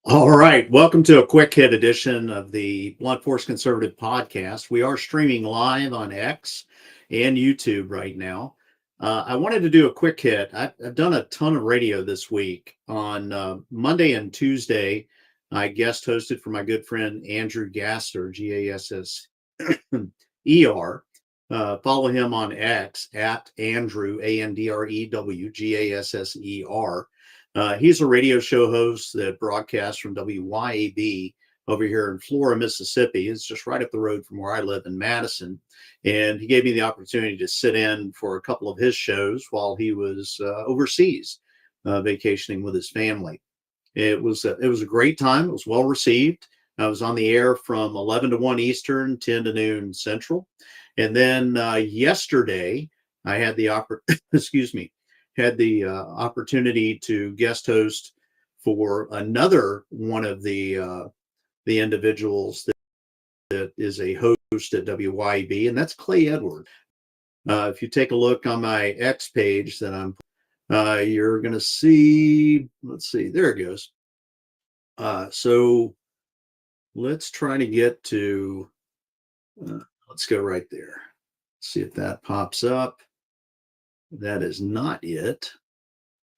All right. Welcome to a quick hit edition of the Blunt Force Conservative podcast. We are streaming live on X and YouTube right now. I wanted to do a quick hit. I've done a ton of radio this week. On Monday and Tuesday, I guest hosted for my good friend Andrew Gasser, Gasser. Follow him on X at Andrew, AndrewGasser. He's a radio show host that broadcasts from WYAB over here in Flora, Mississippi. It's just right up the road from where I live in Madison. And he gave me the opportunity to sit in for a couple of his shows while he was overseas vacationing with his family. It was a great time. It was well received. I was on the air from 11 to 1 Eastern, 10 to noon Central. And then yesterday, I had the excuse me, had the opportunity to guest host for another one of the individuals that is a host at WYB, and that's Clay Edwards. If you take a look on my X page that you're going to see, let's see, there it goes. So let's try to get to, let's go right there. See if that pops up. That is not it.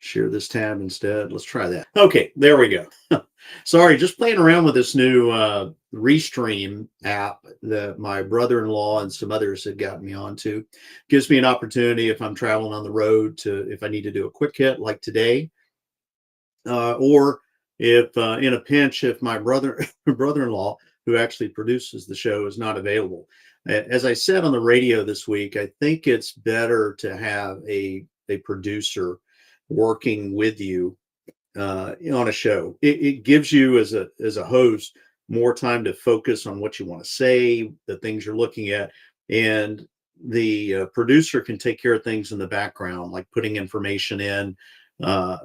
Share this tab instead. Let's try that. Okay, there we go. Sorry, just playing around with this new Restream app that my brother-in-law and some others had gotten me onto. Gives me an opportunity if I'm traveling on the road if I need to do a quick hit like today, or if in a pinch, if my brother-in-law, who actually produces the show, is not available. As I said on the radio this week, I think it's better to have a producer working with you on a show. It gives you as a host more time to focus on what you want to say, the things you're looking at, and the producer can take care of things in the background, like putting information in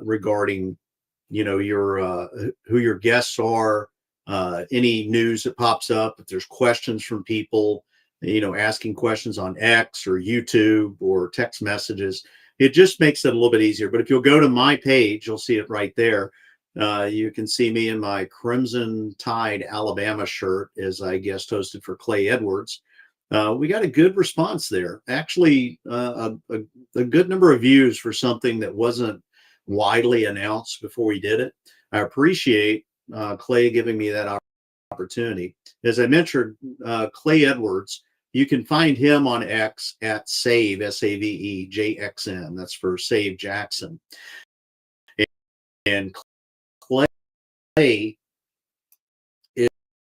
regarding your who your guests are, any news that pops up, if there's questions from people, asking questions on X or YouTube or text messages. It just makes it a little bit easier. But if you'll go to my page, you'll see it right there. You can see me in my Crimson Tide Alabama shirt as I guest hosted for Clay Edwards. We got a good response there. Actually, a good number of views for something that wasn't widely announced before we did it. I appreciate Clay giving me that opportunity. As I mentioned, Clay Edwards, you can find him on X at Save, SAVE, JXN. That's for Save Jackson. And Clay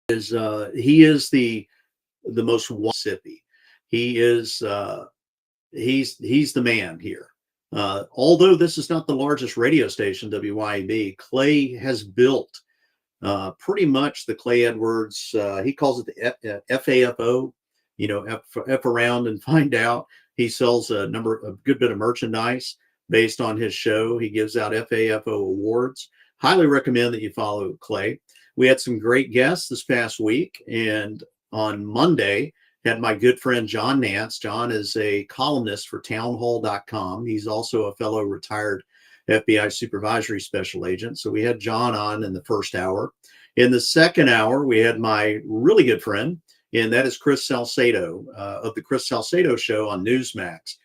is he is the most Mississippi. He is he's the man here. Although this is not the largest radio station, WYAB, Clay has built pretty much the Clay Edwards. He calls it the FAFO. F around and find out. He sells a good bit of merchandise based on his show. He gives out FAFO awards. Highly recommend that you follow Clay. We had some great guests this past week, and on Monday had my good friend John Nance. John is a columnist for townhall.com. He's also a fellow retired FBI supervisory special agent. So we had John on in the first hour. In the second hour, we had my really good friend, and that is Chris Salcedo of the Chris Salcedo Show on Newsmax.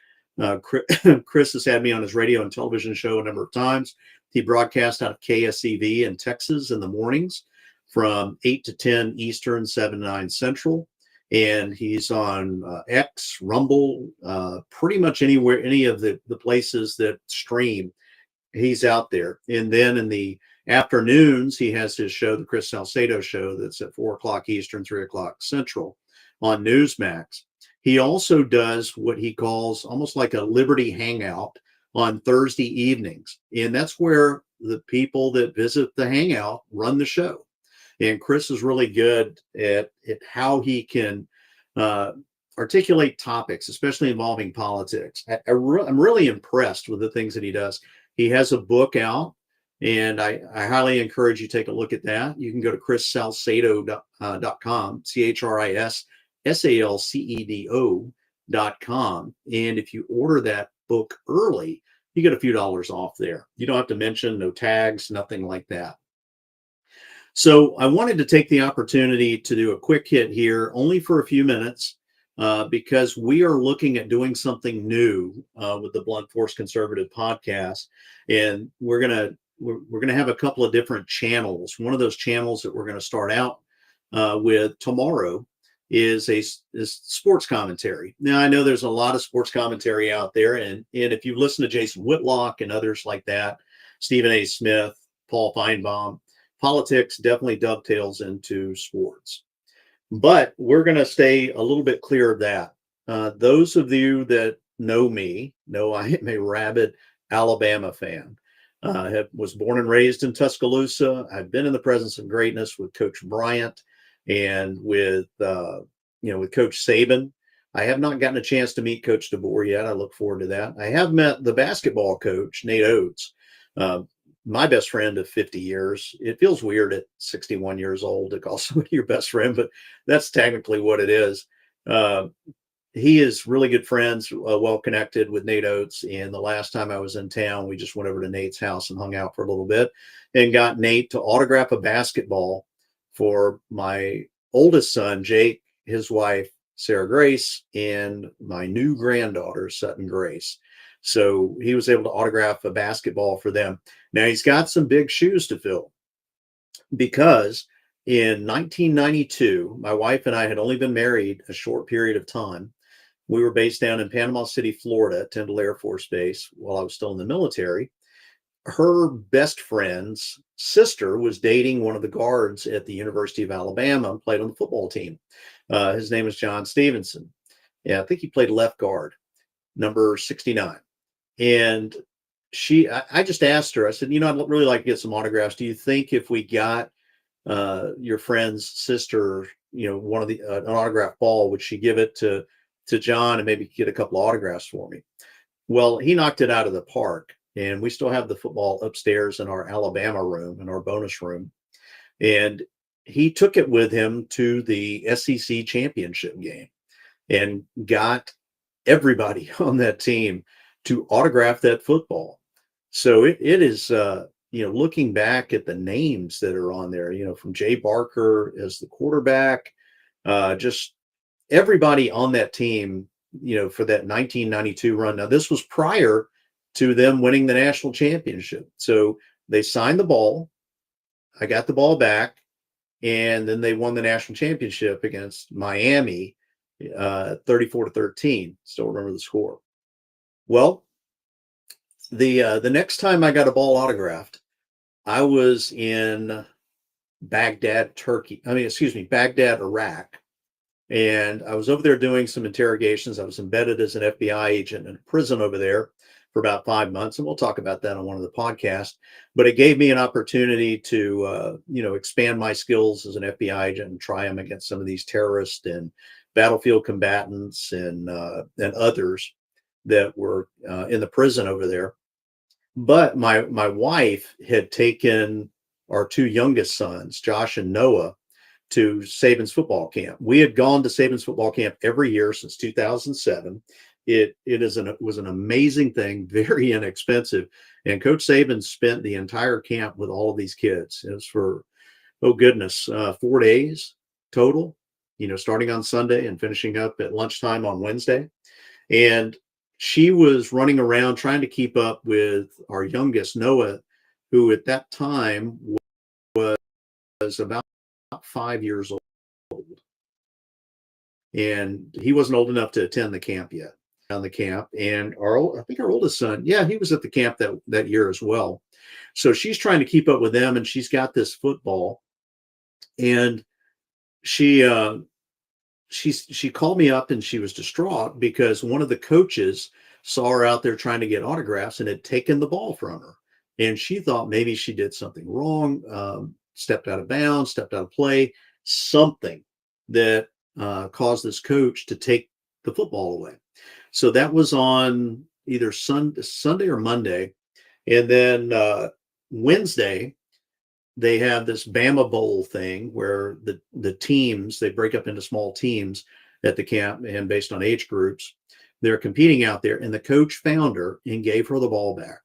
Chris has had me on his radio and television show a number of times. He broadcasts out of KSEV in Texas in the mornings from 8 to 10 Eastern, 7 to 9 Central. And he's on X, Rumble, pretty much anywhere, any of the places that stream, he's out there. And then in the afternoons, he has his show, the Chris Salcedo Show, that's at 4 o'clock Eastern, 3 o'clock Central on Newsmax. He also does what he calls almost like a Liberty Hangout on Thursday evenings. And that's where the people that visit the Hangout run the show. And Chris is really good at how he can articulate topics, especially involving politics. I'm really impressed with the things that he does. He has a book out, and I highly encourage you to take a look at that. You can go to chrissalcedo.com, CHRISSALCEDO.com. And if you order that book early, you get a few dollars off there. You don't have to mention no tags, nothing like that. So I wanted to take the opportunity to do a quick hit here, only for a few minutes, because we are looking at doing something new with the Blunt Force Conservative podcast, and we're gonna have a couple of different channels. One of those channels that we're going to start out with tomorrow is sports commentary. Now I know there's a lot of sports commentary out there, and if you listen to Jason Whitlock and others like that, Stephen A. Smith, Paul Feinbaum, politics definitely dovetails into sports. But we're going to stay a little bit clear of that. Those of you that know me know I am a rabid Alabama fan. Was born and raised in Tuscaloosa. I've been in the presence of greatness with Coach Bryant and with Coach Saban. I have not gotten a chance to meet Coach DeBoer yet. I look forward to that. I have met the basketball coach, Nate Oates, my best friend of 50 years. It feels weird at 61 years old to call somebody your best friend, but that's technically what it is. He is really good friends, well connected with Nate Oates. And the last time I was in town, we just went over to Nate's house and hung out for a little bit and got Nate to autograph a basketball for my oldest son, Jake, his wife, Sarah Grace, and my new granddaughter, Sutton Grace. So he was able to autograph a basketball for them. Now he's got some big shoes to fill because in 1992, my wife and I had only been married a short period of time. We were based down in Panama City, Florida, at Tyndall Air Force Base while I was still in the military. Her best friend's sister was dating one of the guards at the University of Alabama and played on the football team. His name was John Stevenson. Yeah, I think he played left guard, number 69. And I just asked her, I said, I'd really like to get some autographs. Do you think if we got your friend's sister, one of an autograph ball, would she give it to John and maybe get a couple of autographs for me? Well, he knocked it out of the park, and we still have the football upstairs in our Alabama room, in our bonus room. And he took it with him to the SEC championship game and got everybody on that team to autograph that football. So it is, looking back at the names that are on there, from Jay Barker as the quarterback, just everybody on that team, for that 1992 run. Now, this was prior to them winning the national championship. So they signed the ball. I got the ball back, and then they won the national championship against Miami, 34-13. Still remember the score. Well, the next time I got a ball autographed, I was in Baghdad, Iraq. And I was over there doing some interrogations. I was embedded as an FBI agent in a prison over there for about 5 months. And we'll talk about that on one of the podcasts. But it gave me an opportunity to, expand my skills as an FBI agent and try them against some of these terrorists and battlefield combatants and others that were in the prison over there. But my wife had taken our two youngest sons, Josh and Noah, to Saban's football camp. We had gone to Saban's football camp every year since 2007. It was an amazing thing, very inexpensive. And Coach Saban spent the entire camp with all of these kids. It was for, 4 days total, starting on Sunday and finishing up at lunchtime on Wednesday. And she was running around trying to keep up with our youngest, Noah, who at that time was about 5 years old. And he wasn't old enough to attend the camp yet. On the camp. And I think our oldest son, he was at the camp that year as well. So she's trying to keep up with them, and she's got this football. And she called me up, and she was distraught because one of the coaches saw her out there trying to get autographs and had taken the ball from her. And she thought maybe she did something wrong, stepped out of bounds, stepped out of play, something that caused this coach to take the football away. So that was on either Sunday or Monday. And then Wednesday, they have this Bama Bowl thing where the teams, they break up into small teams at the camp and based on age groups. They're competing out there, and the coach found her and gave her the ball back.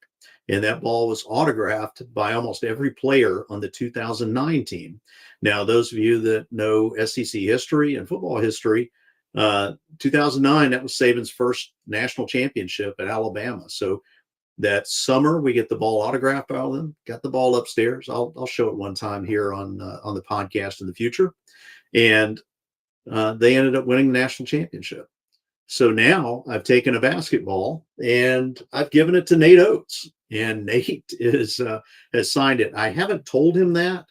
and that ball was autographed by almost every player on the 2009 team. Now, those of you that know SEC history and football history, 2009, that was Saban's first national championship at Alabama. So that summer, we get the ball autographed by them, got the ball upstairs. I'll show it one time here on the podcast in the future. And they ended up winning the national championship. So now I've taken a basketball and I've given it to Nate Oates, and Nate has signed it. I haven't told him that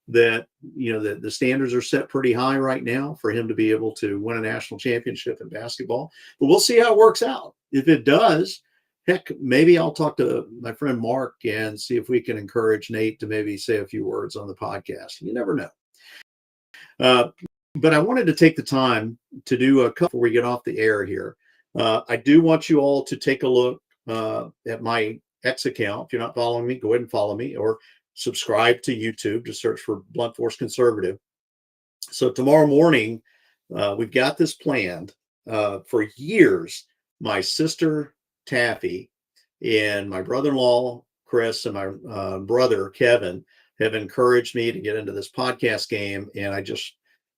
the standards are set pretty high right now for him to be able to win a national championship in basketball, but we'll see how it works out. If it does, heck, maybe I'll talk to my friend Mark and see if we can encourage Nate to maybe say a few words on the podcast. You never know. But I wanted to take the time to do a couple before we get off the air here. I do want you all to take a look at my X account. If you're not following me, go ahead and follow me, or subscribe to YouTube. Just search for Blunt Force Conservative. So tomorrow morning, we've got this planned for years. My sister Taffy and my brother-in-law Chris and my brother Kevin have encouraged me to get into this podcast game, and I just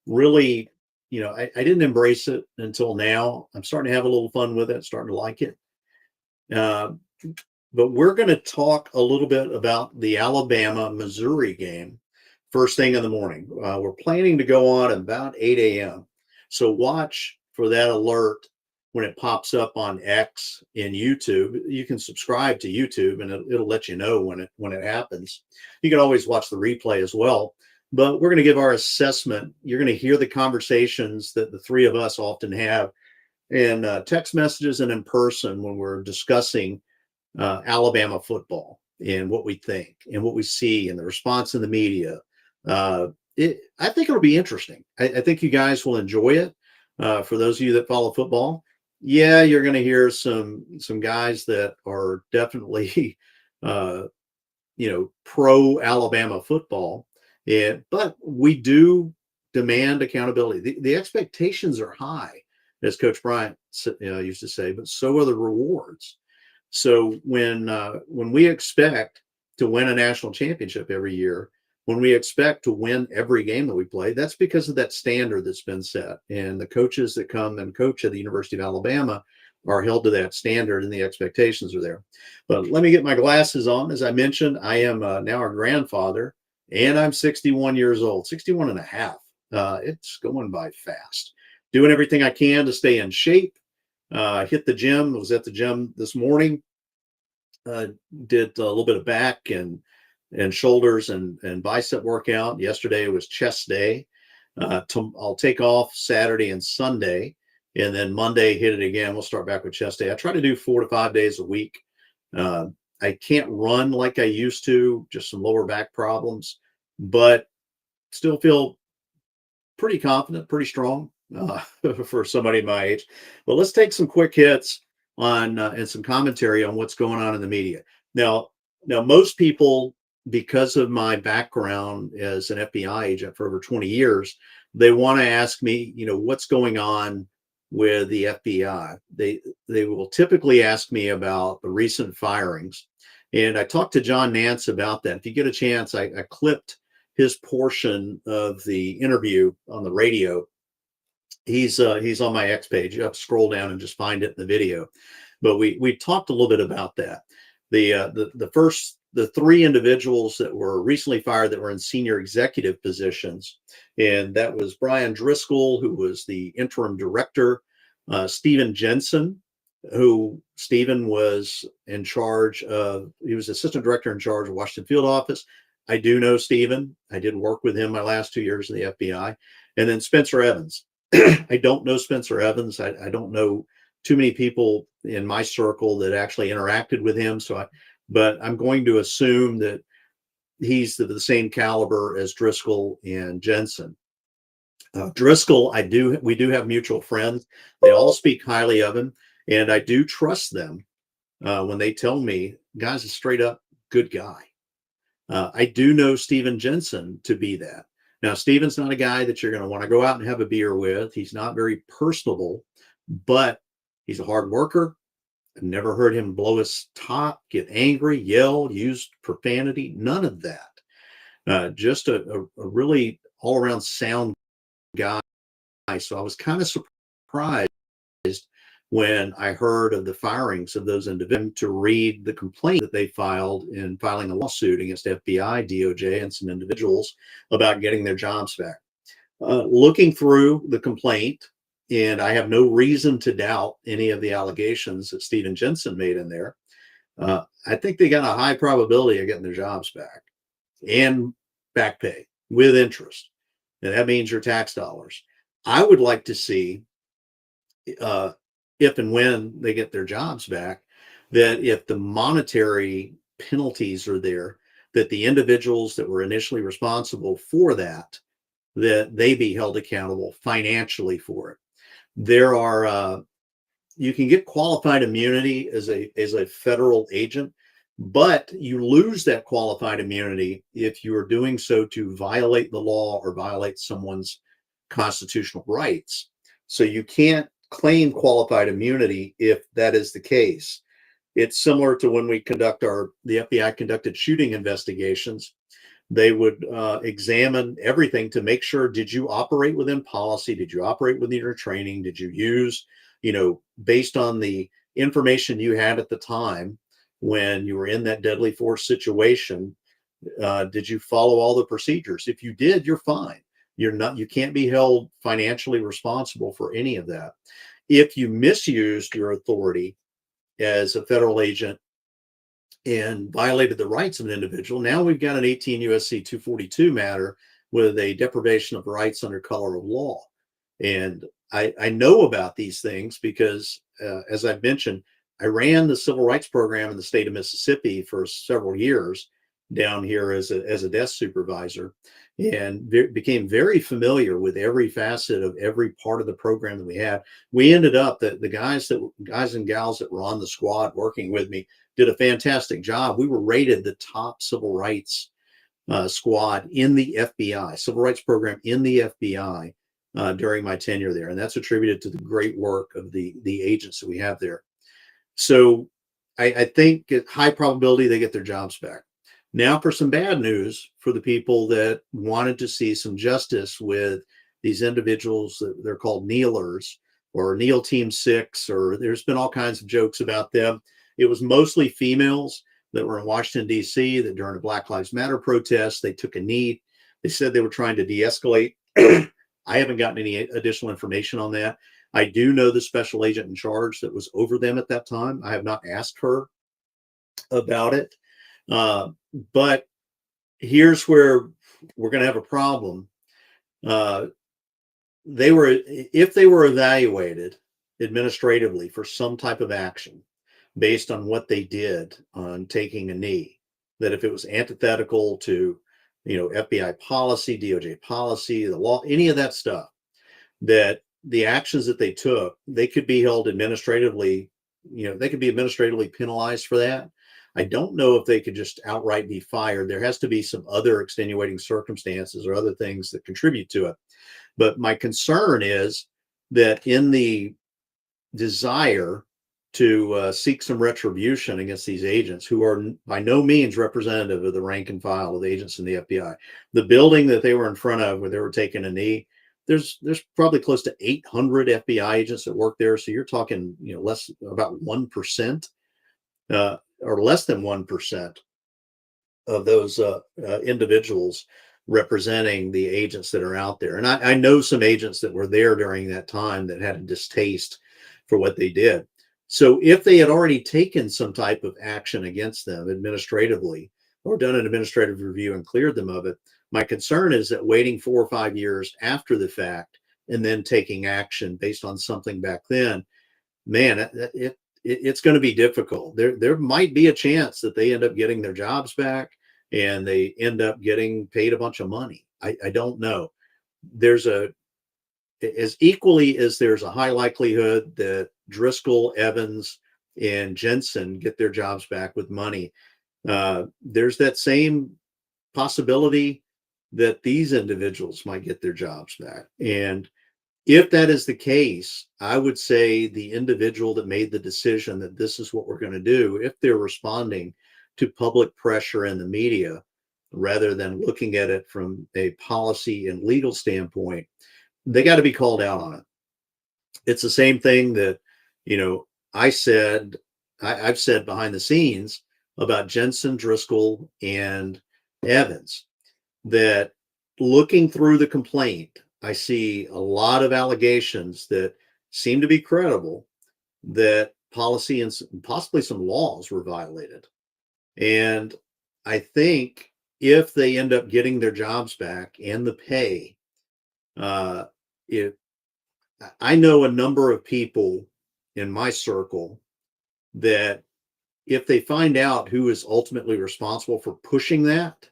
really, I didn't embrace it until now. I'm starting to have a little fun with it, starting to like it. But we're going to talk a little bit about the Alabama-Missouri game first thing in the morning. We're planning to go on about 8 a.m. So watch for that alert when it pops up on X and YouTube. You can subscribe to YouTube and it'll let you know when it happens. You can always watch the replay as well. But we're going to give our assessment. You're going to hear the conversations that the three of us often have in text messages and in person when we're discussing Alabama football and what we think and what we see and the response in the media. I think it'll be interesting. I think you guys will enjoy it. For those of you that follow football, yeah, you're going to hear some guys that are definitely, pro Alabama football. But we do demand accountability. The expectations are high, as Coach Bryant used to say, but so are the rewards. So when we expect to win a national championship every year, when we expect to win every game that we play, that's because of that standard that's been set. And the coaches that come and coach at the University of Alabama are held to that standard, and the expectations are there. But let me get my glasses on. As I mentioned, I am now a grandfather, and I'm 61 years old, 61 and a half. It's going by fast. Doing everything I can to stay in shape. Hit the gym. I was at the gym this morning. Did a little bit of back and shoulders and bicep workout. Yesterday was chest day. I'll take off Saturday and Sunday, and then Monday hit it again. We'll start back with chest day. I try to do 4 to 5 days a week. I can't run like I used to, just some lower back problems, but still feel pretty confident, pretty strong for somebody my age. But let's take some quick hits on and some commentary on what's going on in the media. Now, most people, because of my background as an FBI agent for over 20 years, they want to ask me, what's going on with the FBI. They will typically ask me about the recent firings. And I talked to John Nance about that. If you get a chance, I clipped his portion of the interview on the radio. He's on my X page. You have to scroll down and just find it in the video. But we talked a little bit about that. The three individuals that were recently fired that were in senior executive positions, and that was Brian Driscoll, who was the interim director, Stephen Jensen, who Stephen was in charge of. He was assistant director in charge of Washington field office. I do know Stephen. I did work with him my last 2 years in the FBI. And then Spencer Evans. I don't know Spencer Evans. I don't know too many people in my circle that actually interacted with him. But I'm going to assume that he's the same caliber as Driscoll and Jensen. Driscoll, we do have mutual friends. They all speak highly of him, and I do trust them when they tell me, guy's a straight up good guy. I do know Stephen Jensen to be that. Now, Stephen's not a guy that you're going to want to go out and have a beer with. He's not very personable, but he's a hard worker. I never heard him blow his top, get angry, yell, use profanity, none of that. Just a really all around sound guy. So I was kind of surprised when I heard of the firings of those individuals to read the complaint that they filed in filing a lawsuit against FBI, DOJ, and some individuals about getting their jobs back. Looking through the complaint, and I have no reason to doubt any of the allegations that Stephen Jensen made in there. I think they got a high probability of getting their jobs back and back pay with interest. And that means your tax dollars. I would like to see, if and when they get their jobs back, that if the monetary penalties are there, that the individuals that were initially responsible for that they be held accountable financially for it. There are you can get qualified immunity as a federal agent, but you lose that qualified immunity if you are doing so to violate the law or violate someone's constitutional rights. So you can't claim qualified immunity if that is the case. It's similar to when we the FBI conducted shooting investigations. They would examine everything to make sure, did you operate within policy? Did you operate within your training? Did you use, based on the information you had at the time when you were in that deadly force situation, did you follow all the procedures? If you did, you're fine. You can't be held financially responsible for any of that. If you misused your authority as a federal agent and violated the rights of an individual, now we've got an 18 USC 242 matter with a deprivation of rights under color of law. And I know about these things because, as I've mentioned, I ran the civil rights program in the state of Mississippi for several years down here as a desk supervisor, and became very familiar with every facet of every part of the program that we had. We ended up that the guys and gals that were on the squad working with me did a fantastic job. We were rated the top civil rights squad in the FBI, civil rights program in the FBI during my tenure there. And that's attributed to the great work of the agents that we have there. So I think at high probability they get their jobs back. Now for some bad news for the people that wanted to see some justice with these individuals that they're called kneelers or Kneel Team 6, or there's been all kinds of jokes about them. It was mostly females that were in Washington, D.C., that during a Black Lives Matter protest, they took a knee. They said they were trying to de-escalate. I haven't gotten any additional information on that. I do know the special agent in charge that was over them at that time. I have not asked her about it. But here's where we're going to have a problem. If they were evaluated administratively for some type of action based on what they did on taking a knee, that if it was antithetical to, FBI policy, DOJ policy, the law, any of that stuff, that the actions that they took, they could be held administratively, they could be administratively penalized for that. I don't know if they could just outright be fired. There has to be some other extenuating circumstances or other things that contribute to it. But my concern is that in the desire to seek some retribution against these agents, who are by no means representative of the rank and file of the agents in the FBI, the building that they were in front of where they were taking a knee, there's probably close to 800 FBI agents that work there. So you're talking, about 1%. Or less than 1% of those individuals representing the agents that are out there. And I know some agents that were there during that time that had a distaste for what they did. So if they had already taken some type of action against them administratively or done an administrative review and cleared them of it, my concern is that waiting 4 or 5 years after the fact and then taking action based on something back then, man, it's going to be difficult. There might be a chance that they end up getting their jobs back and they end up getting paid a bunch of money. I don't know. As equally as there's a high likelihood that Driscoll, Evans, and Jensen get their jobs back with money, there's that same possibility that these individuals might get their jobs back. And If that is the case, I would say the individual that made the decision that this is what we're going to do, if they're responding to public pressure in the media rather than looking at it from a policy and legal standpoint, they got to be called out on it. It's the same thing that, you know, I've said behind the scenes about Jensen, Driscoll, and Evans, that looking through the complaint, I see a lot of allegations that seem to be credible, that policy and possibly some laws were violated. And I think if they end up getting their jobs back and the pay, uh, if I know a number of people in my circle that if they find out who is ultimately responsible for pushing that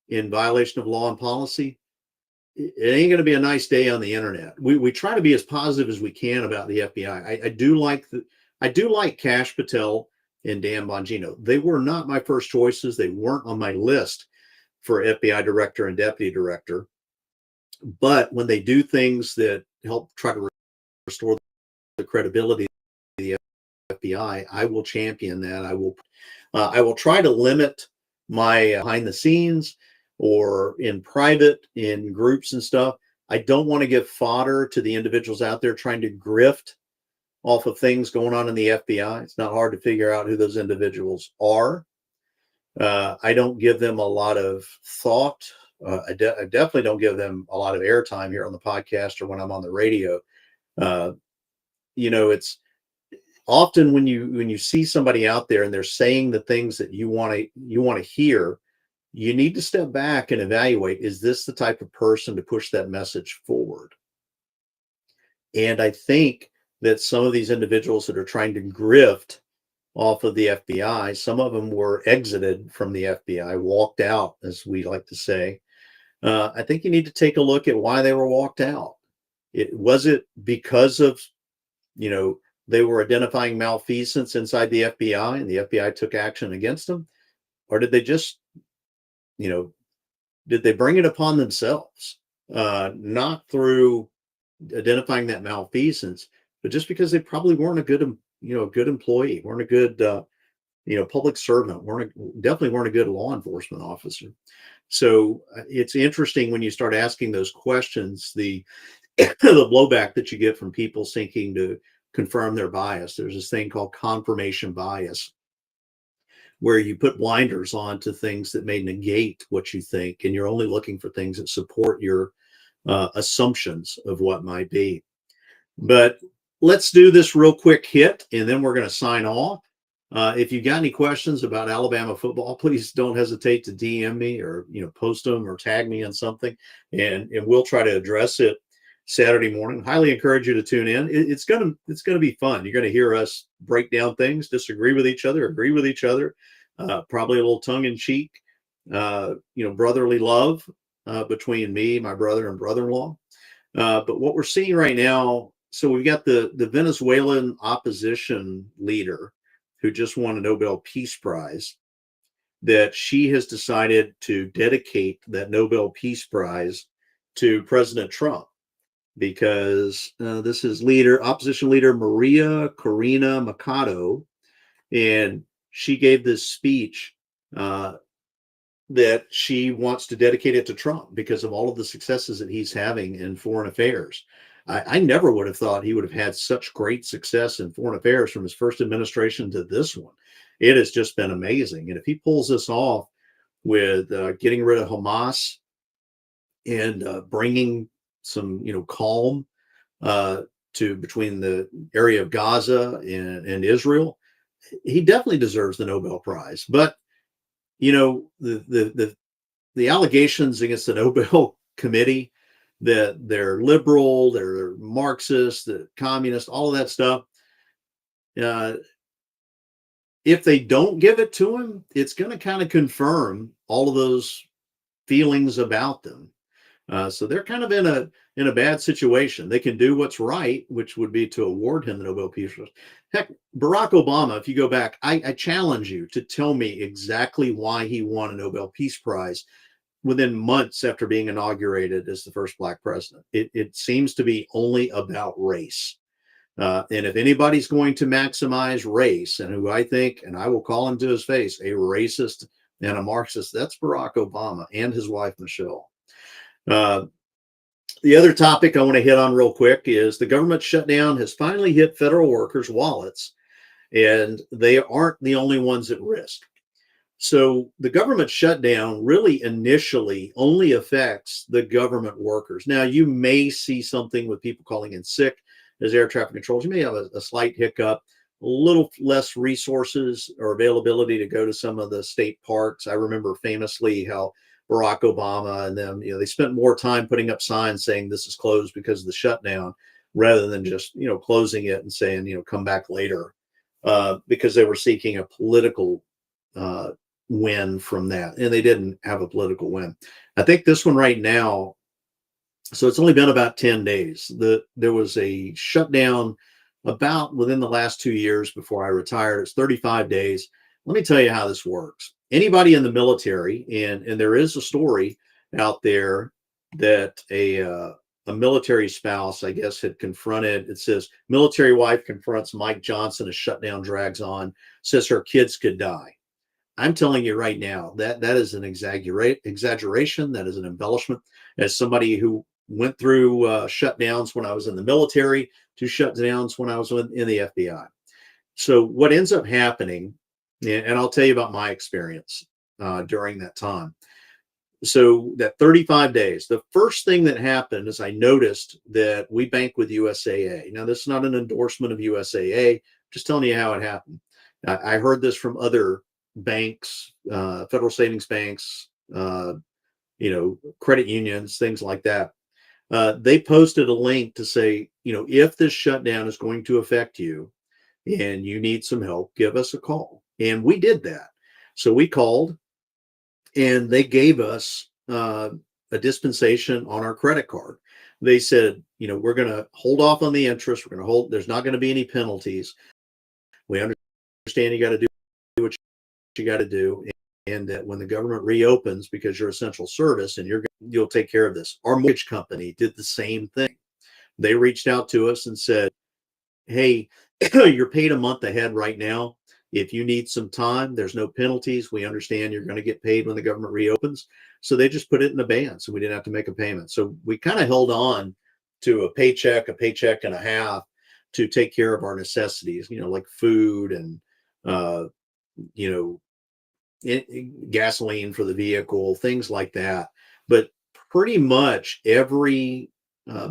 in violation of law and policy, it ain't going to be a nice day on the internet. We try to be as positive as we can about the FBI. I do like Kash Patel and Dan Bongino. They were not my first choices. They weren't on my list for FBI director and deputy director. But when they do things that help try to restore the credibility of the FBI, I will champion that. I will try to limit my behind the scenes or in private in groups and stuff. I don't want to give fodder to the individuals out there trying to grift off of things going on in the FBI. It's not hard to figure out who those individuals are. I don't give them a lot of thought. I definitely don't give them a lot of airtime here on the podcast or when I'm on the radio. It's often when you see somebody out there and they're saying the things that you want to hear, you need to step back and evaluate, is this the type of person to push that message forward? And I think that some of these individuals that are trying to grift off of the FBI, some of them were exited from the FBI, walked out, as we like to say. I think you need to take a look at why they were walked out. Was it because of, they were identifying malfeasance inside the FBI and the FBI took action against them? Or did they just, did they bring it upon themselves? Not through identifying that malfeasance, but just because they probably weren't a good employee, weren't a good, public servant, definitely weren't a good law enforcement officer. So it's interesting when you start asking those questions, the blowback that you get from people seeking to confirm their bias. There's this thing called confirmation bias, where you put blinders on to things that may negate what you think, and you're only looking for things that support your assumptions of what might be. But let's do this real quick hit, and then we're going to sign off. If you got any questions about Alabama football, please don't hesitate to DM me or post them or tag me on something, and we'll try to address it Saturday morning. Highly encourage you to tune in. It's gonna be fun. You're gonna hear us break down things, disagree with each other, agree with each other, probably a little tongue in cheek, brotherly love between me, my brother, and brother-in-law. But what we're seeing right now, so we've got the Venezuelan opposition leader who just won a Nobel Peace Prize, that she has decided to dedicate that Nobel Peace Prize to President Trump, because this is opposition leader Maria Corina Machado, and she gave this speech that she wants to dedicate it to Trump because of all of the successes that he's having in foreign affairs. I never would have thought he would have had such great success in foreign affairs from his first administration to this one. It has just been amazing. And if he pulls this off with getting rid of Hamas and bringing some, calm to between the area of Gaza and Israel, he definitely deserves the Nobel Prize. But, the allegations against the Nobel Committee, that they're liberal, they're Marxist, the communist, all of that stuff. If they don't give it to him, it's going to kind of confirm all of those feelings about them. So they're kind of in a bad situation. They can do what's right, which would be to award him the Nobel Peace Prize. Heck, Barack Obama, if you go back, I challenge you to tell me exactly why he won a Nobel Peace Prize within months after being inaugurated as the first black president. It seems to be only about race. And if anybody's going to maximize race, and who I think, and I will call him to his face, a racist and a Marxist, that's Barack Obama and his wife, Michelle. The other topic I want to hit on real quick is the government shutdown has finally hit federal workers' wallets, and they aren't the only ones at risk. So the government shutdown really initially only affects the government workers. Now, you may see something with people calling in sick as air traffic controllers. You may have a slight hiccup, a little less resources or availability to go to some of the state parks. I remember famously how Barack Obama and them, they spent more time putting up signs saying this is closed because of the shutdown, rather than just, closing it and saying, come back later, because they were seeking a political win from that, and they didn't have a political win. I think this one right now, so it's only been about 10 days. There was a shutdown about within the last 2 years before I retired. It's 35 days. Let me tell you how this works. Anybody in the military, and there is a story out there that a military spouse, I guess, had confronted. It says military wife confronts Mike Johnson as shutdown drags on, says her kids could die. I'm telling you right now that is an exaggeration. That is an embellishment. As somebody who went through shutdowns when I was in the military, to shutdowns when I was in the FBI. So what ends up happening, and I'll tell you about my experience during that time. So that 35 days, the first thing that happened is I noticed that we bank with USAA. Now, this is not an endorsement of USAA, just telling you how it happened. I heard this from other banks, federal savings banks, credit unions, things like that. They posted a link to say, if this shutdown is going to affect you and you need some help, give us a call. And we did that. So we called, and they gave us a dispensation on our credit card. They said, we're going to hold off on the interest. We're going to hold, there's not going to be any penalties. We understand you got to do what you got to do, and that when the government reopens, because you're essential service and you'll take care of this. Our mortgage company did the same thing. They reached out to us and said, hey, you're paid a month ahead right now. If you need some time, there's no penalties. We understand you're going to get paid when the government reopens. So they just put it in advance, so we didn't have to make a payment. So we kind of held on to a paycheck and a half to take care of our necessities, like food and, gasoline for the vehicle, things like that. But pretty much every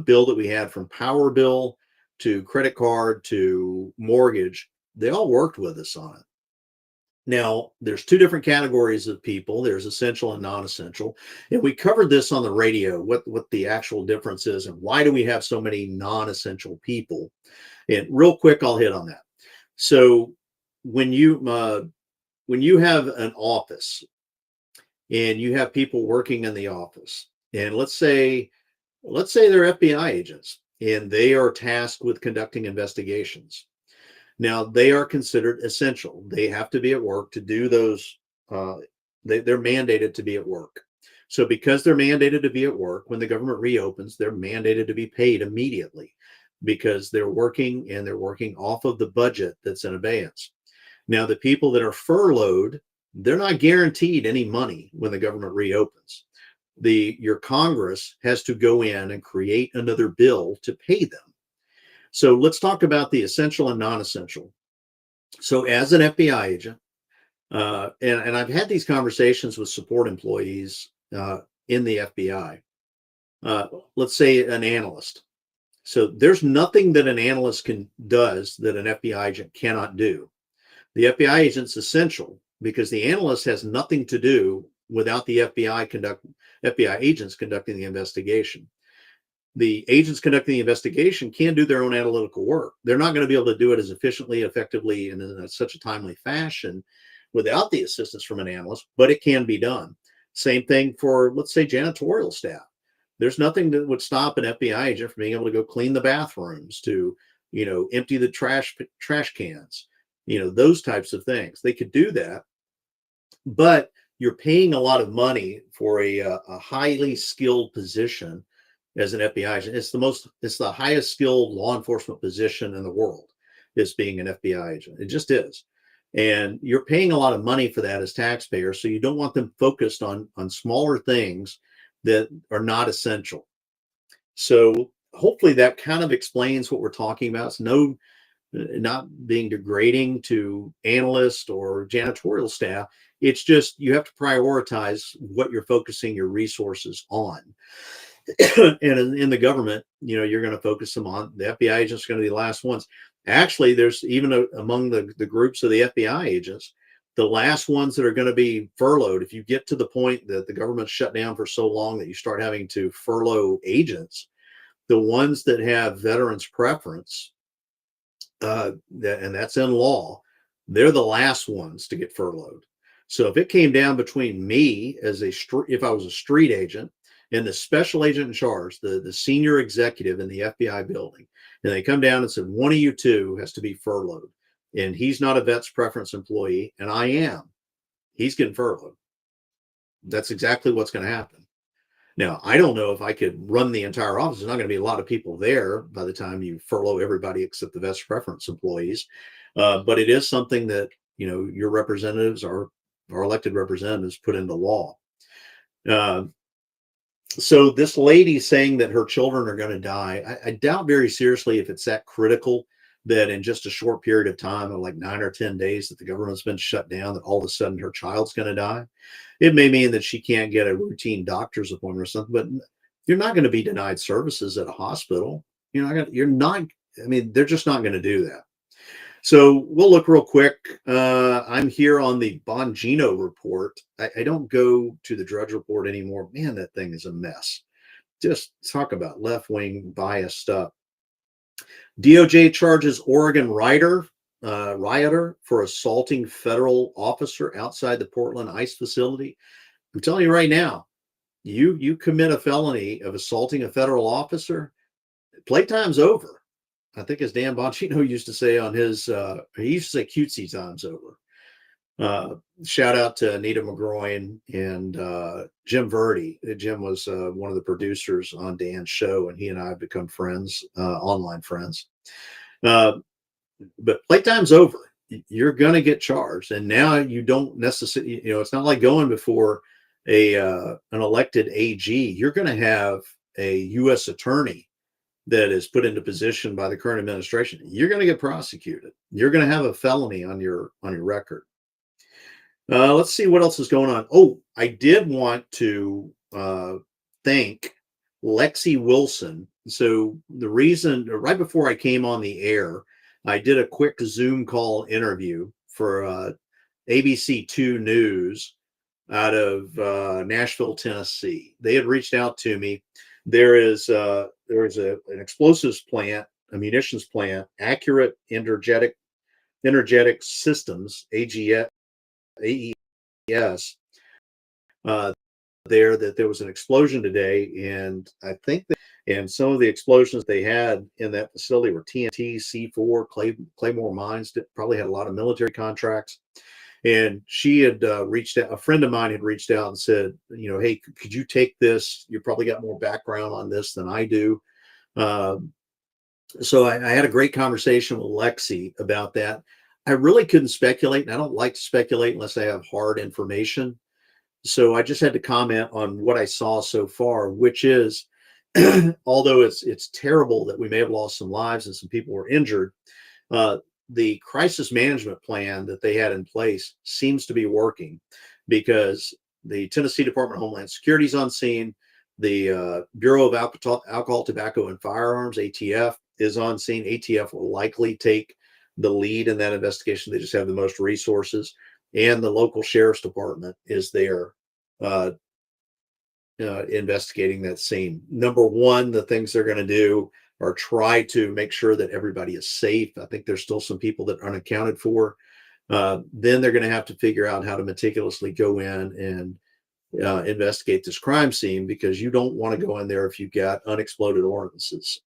bill that we had, from power bill to credit card to mortgage, they all worked with us on it. Now, there's two different categories of people. There's essential and non-essential. And we covered this on the radio, what the actual difference is and why do we have so many non-essential people. And real quick, I'll hit on that. So when you have an office and you have people working in the office, and let's say they're FBI agents and they are tasked with conducting investigations. Now, they are considered essential. They have to be at work to do those. They're mandated to be at work. So because they're mandated to be at work, when the government reopens, they're mandated to be paid immediately, because they're working off of the budget that's in abeyance. Now, the people that are furloughed, they're not guaranteed any money when the government reopens. Your Congress has to go in and create another bill to pay them. So let's talk about the essential and non-essential. So as an FBI agent, and I've had these conversations with support employees in the FBI, let's say an analyst. So there's nothing that an analyst does that an FBI agent cannot do. The FBI agent's essential because the analyst has nothing to do without the FBI agents conducting the investigation. The agents conducting the investigation can do their own analytical work. They're not going to be able to do it as efficiently, effectively, and in such a timely fashion without the assistance from an analyst, but it can be done. Same thing for, let's say, janitorial staff. There's nothing that would stop an FBI agent from being able to go clean the bathrooms, to, empty the trash cans, those types of things. They could do that, but you're paying a lot of money for a highly skilled position as an FBI agent. It's the highest skilled law enforcement position in the world, is being an FBI agent. It just is. And you're paying a lot of money for that as taxpayers. So you don't want them focused on smaller things that are not essential. So hopefully that kind of explains what we're talking about. It's not being degrading to analysts or janitorial staff. It's just you have to prioritize what you're focusing your resources on. And in the government, you're going to focus them on the FBI agents are going to be the last ones. Actually, there's even among the groups of the FBI agents, the last ones that are going to be furloughed. If you get to the point that the government's shut down for so long that you start having to furlough agents, the ones that have veterans preference, and that's in law, they're the last ones to get furloughed. So if it came down between me if I was a street agent and the special agent in charge, the senior executive in the FBI building, and they come down and said, one of you two has to be furloughed, and he's not a vet's preference employee, and I am, he's getting furloughed. That's exactly what's going to happen. Now, I don't know if I could run the entire office. There's not going to be a lot of people there by the time you furlough everybody except the vet's preference employees. But it is something that, your representatives, our elected representatives, put into law. So this lady saying that her children are going to die, I doubt very seriously if it's that critical that in just a short period of time, of like 9 or 10 days that the government's been shut down, that all of a sudden her child's going to die. It may mean that she can't get a routine doctor's appointment or something, but you're not going to be denied services at a hospital. They're just not going to do that. So we'll look real quick. I'm here on the Bongino report. I don't go to the Drudge Report anymore. Man, that thing is a mess. Just talk about left-wing bias stuff. DOJ charges Oregon rioter for assaulting federal officer outside the Portland ICE facility. I'm telling you right now, you commit a felony of assaulting a federal officer, playtime's over. I think as Dan Bongino used to say on his, he used to say cutesy time's over. Shout out to Anita McGroin and Jim Verdi. Jim was one of the producers on Dan's show, and he and I have become friends, online friends. But playtime's over. You're going to get charged, and now you don't necessarily. It's not like going before an elected AG. You're going to have a U.S. attorney that is put into position by the current administration. You're going to get prosecuted. You're going to have a felony on your record. Let's see what else is going on. Oh, I did want to thank Lexi Wilson. So the reason, right before I came on the air, I did a quick Zoom call interview for ABC2 News out of Nashville, Tennessee. They had reached out to me. There is an explosives plant, a munitions plant, Accurate Energetic Systems, AES, there was an explosion today, and I think and some of the explosions they had in that facility were TNT, C4, Claymore mines that probably had a lot of military contracts. And she had reached out, a friend of mine had reached out and said, hey, could you take this? You probably got more background on this than I do. So I had a great conversation with Lexi about that. I really couldn't speculate, and I don't like to speculate unless I have hard information. So I just had to comment on what I saw so far, which is, although it's terrible that we may have lost some lives and some people were injured, the crisis management plan that they had in place seems to be working, because the Tennessee Department of Homeland Security is on scene. The Bureau of Alcohol, Tobacco, and Firearms, ATF, is on scene. ATF will likely take the lead in that investigation. They just have the most resources. And the local sheriff's department is there investigating that scene. Number one, the things they're going to do are try to make sure that everybody is safe. I think there's still some people that aren't accounted for. Then they're going to have to figure out how to meticulously go in and investigate this crime scene, because you don't want to go in there if you've got unexploded ordnances.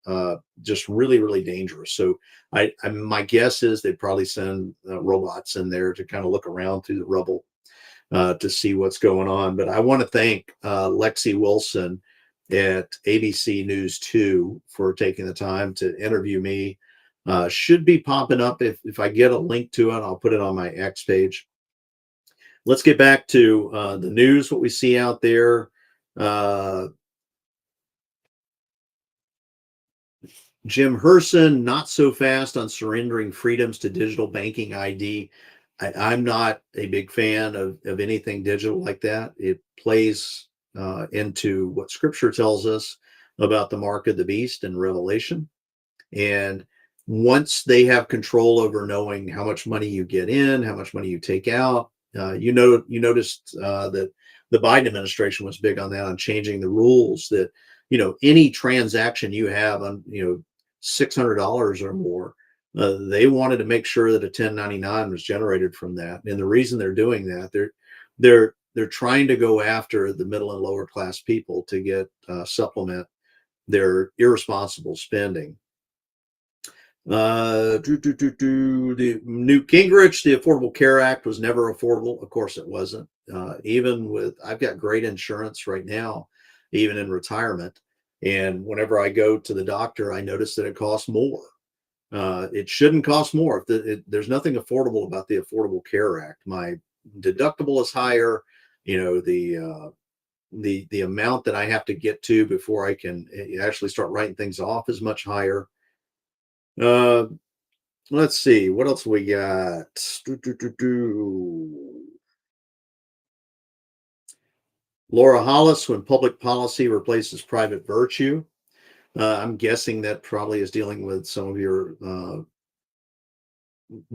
Just really, really dangerous. So my guess is they'd probably send robots in there to kind of look around through the rubble. to see what's going on. But I want to thank Lexi Wilson at ABC News 2 for taking the time to interview me. Should be popping up. If I get a link to it, I'll put it on my X page. Let's get back to the news, what we see out there. Jim Herson, not so fast on surrendering freedoms to digital banking ID. I'm not a big fan of anything digital like that. It plays into what scripture tells us about the mark of the beast in Revelation. And once they have control over knowing how much money you get in, how much money you take out, you noticed that the Biden administration was big on that, on changing the rules that, any transaction you have on, $600 or more, they wanted to make sure that a 1099 was generated from that. And the reason they're doing that, they're trying to go after the middle and lower class people to get supplement their irresponsible spending. The Newt Gingrich, the Affordable Care Act was never affordable. Of course it wasn't. I've got great insurance right now, even in retirement. And whenever I go to the doctor, I notice that it costs more. It shouldn't cost more. There's nothing affordable about the Affordable Care Act. My deductible is higher. The amount that I have to get to before I can actually start writing things off is much higher. Let's see, what else we got? Laura Hollis, when public policy replaces private virtue. I'm guessing that probably is dealing with some of your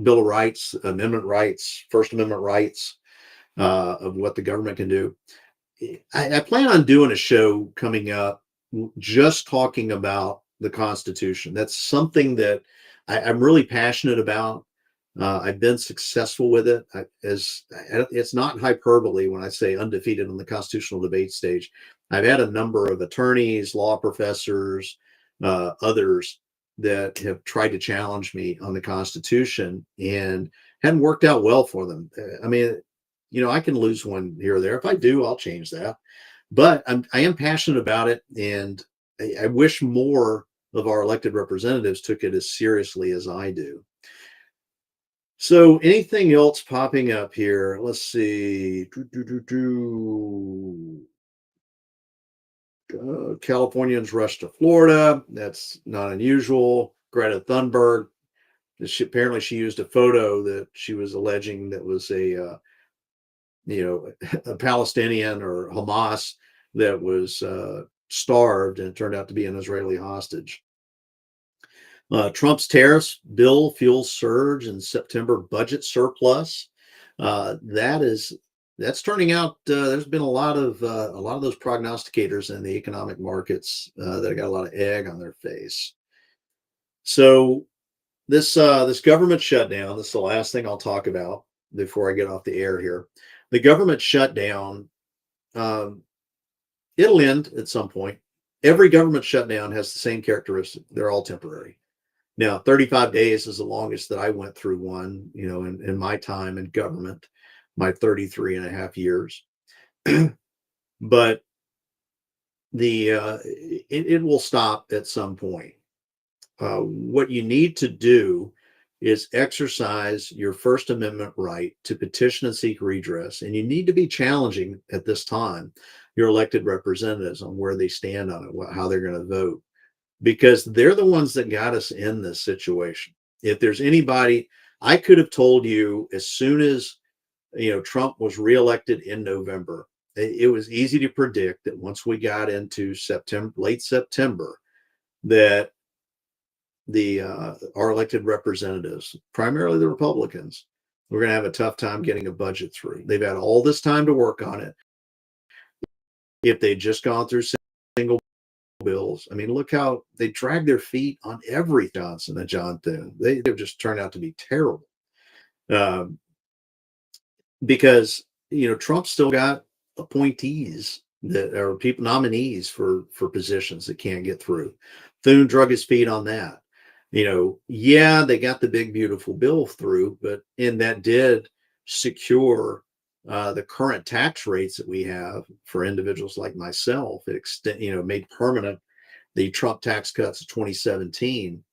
Bill of Rights, Amendment rights, First Amendment rights, of what the government can do. I plan on doing a show coming up just talking about the Constitution. That's something that I'm really passionate about. I've been successful with it. It's not hyperbole when I say undefeated on the constitutional debate stage. I've had a number of attorneys, law professors, others that have tried to challenge me on the Constitution and hadn't worked out well for them. I mean, I can lose one here or there. If I do, I'll change that. But I am passionate about it, and I wish more of our elected representatives took it as seriously as I do. So anything else popping up here? Let's see. Californians rush to Florida. That's not unusual. Greta Thunberg. Apparently she used a photo that she was alleging that was a Palestinian or Hamas that was starved, and it turned out to be an Israeli hostage. Trump's tariffs bill fuels surge in September budget surplus. That's turning out. There's been a lot of those prognosticators in the economic markets that got a lot of egg on their face. So this government shutdown. This is the last thing I'll talk about before I get off the air here. The government shutdown. It'll end at some point. Every government shutdown has the same characteristic. They're all temporary. Now, 35 days is the longest that I went through one, in my time in government, my 33 and a half years. But it will stop at some point. What you need to do is exercise your First Amendment right to petition and seek redress. And you need to be challenging at this time your elected representatives on where they stand on it, how they're going to vote, because they're the ones that got us in this situation. If there's anybody, I could have told you as soon as Trump was reelected in November, it was easy to predict that once we got into late September, that our elected representatives, primarily the Republicans, we're going to have a tough time getting a budget through. They've had all this time to work on it. If they'd just gone through single bills, I mean, look how they dragged their feet on every Johnson and John Thune. They've just turned out to be terrible, because Trump still got appointees that are people, nominees for positions that can't get through. Thune drug his feet on that. They got the big beautiful bill through, and that did secure the current tax rates that we have for individuals like myself, made permanent the Trump tax cuts of 2017.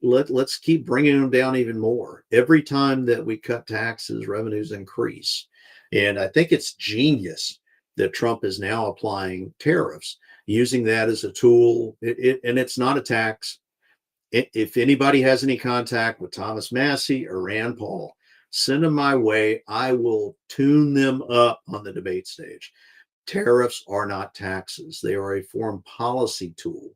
Let's keep bringing them down even more. Every time that we cut taxes, revenues increase. And I think it's genius that Trump is now applying tariffs, using that as a tool. And it's not a tax. If anybody has any contact with Thomas Massie or Rand Paul, send them my way. I will tune them up on the debate stage. Tariffs are not taxes. They are a foreign policy tool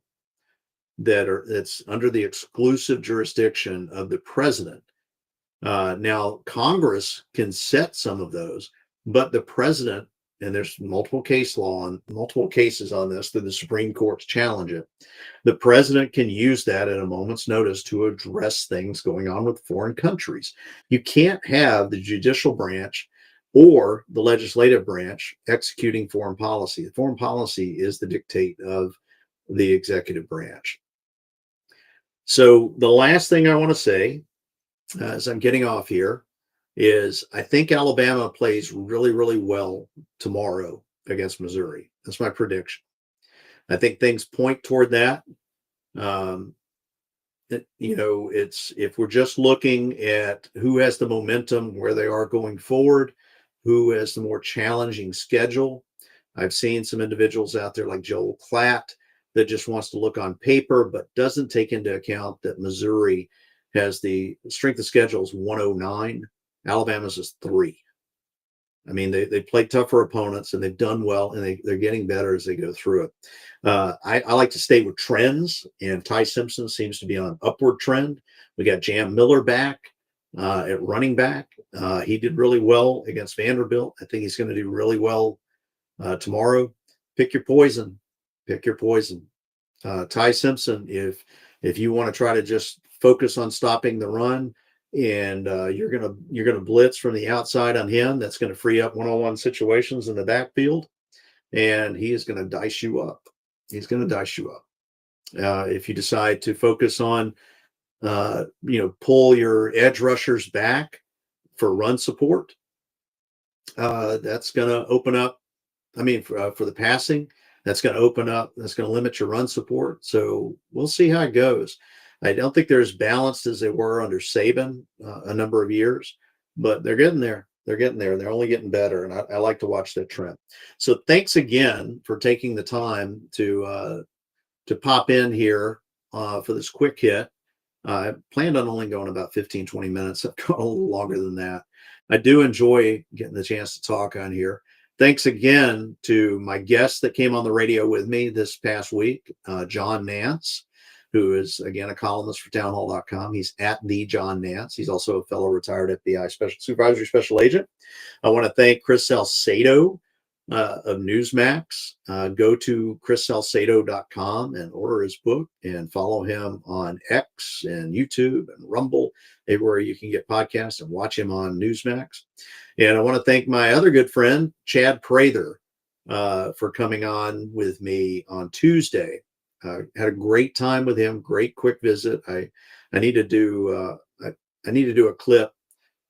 that's under the exclusive jurisdiction of the president. Now, Congress can set some of those, but the president, and there's multiple cases on this that the Supreme Court's challenge it. The president can use that at a moment's notice to address things going on with foreign countries. You can't have the judicial branch or the legislative branch executing foreign policy. The foreign policy is the dictate of the executive branch. So the last thing I want to say, as I'm getting off here, is I think Alabama plays really, really well tomorrow against Missouri. That's my prediction. I think things point toward that. It's if we're just looking at who has the momentum, where they are going forward, who has the more challenging schedule. I've seen some individuals out there like Joel Klatt that just wants to look on paper, but doesn't take into account that Missouri has the strength of schedule is 109. Alabama's is 3. I mean, they play tougher opponents and they've done well, and they're getting better as they go through it. I like to stay with trends, and Ty Simpson seems to be on an upward trend. We got Jam Miller back at running back. He did really well against Vanderbilt. I think he's going to do really well tomorrow. Pick your poison. Pick your poison. Ty Simpson, if you want to try to just focus on stopping the run, and you're gonna blitz from the outside on him, that's going to free up one-on-one situations in the backfield, and he is going to dice you up. He's going to dice you up. If you decide to focus on, pull your edge rushers back for run support, that's going to open up. I mean, for the passing, that's going to open up. That's going to limit your run support. So we'll see how it goes. I don't think they're as balanced as they were under Saban a number of years, but they're getting there. They're getting there. They're only getting better, and I like to watch that trend. So thanks again for taking the time to pop in here for this quick hit. I planned on only going about 15, 20 minutes. I've gone a little longer than that. I do enjoy getting the chance to talk on here. Thanks again to my guest that came on the radio with me this past week, John Nance, who is, again, a columnist for townhall.com. He's at the John Nance. He's also a fellow retired FBI supervisory special agent. I want to thank Chris Salcedo of Newsmax. Go to chrissalcedo.com and order his book, and follow him on X and YouTube and Rumble, everywhere you can get podcasts, and watch him on Newsmax. And I want to thank my other good friend, Chad Prather, for coming on with me on Tuesday. Had a great time with him. Great quick visit. I need to do a clip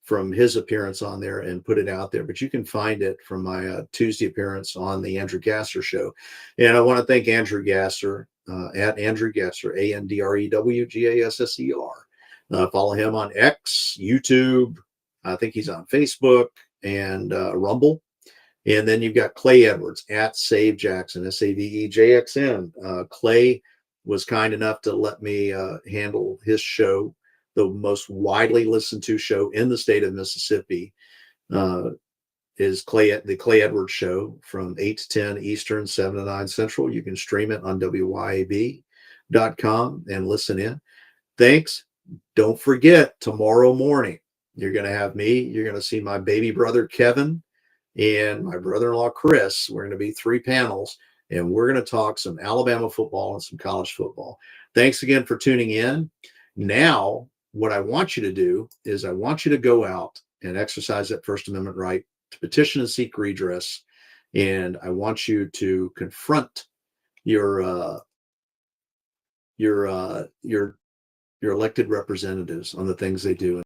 from his appearance on there and put it out there, but you can find it from my Tuesday appearance on the Andrew Gasser show. And I want to thank Andrew Gasser at Andrew Gasser, ANDREWGASSER. Follow him on X, YouTube. I think he's on Facebook and Rumble. And then you've got Clay Edwards at Save Jackson, SAVEJXN. Clay was kind enough to let me handle his show, the most widely listened to show in the state of Mississippi. Is the Clay Edwards Show from 8 to 10 Eastern, 7 to 9 Central. You can stream it on WYAB.com and listen in. Thanks. Don't forget, tomorrow morning, you're going to have me. You're going to see my baby brother, Kevin, and my brother-in-law, Chris. We're going to be 3 panels, and we're going to talk some Alabama football and some college football. Thanks again for tuning in. Now, what I want you to do is I want you to go out and exercise that First Amendment right to petition and seek redress. And I want you to confront your elected representatives on the things they do.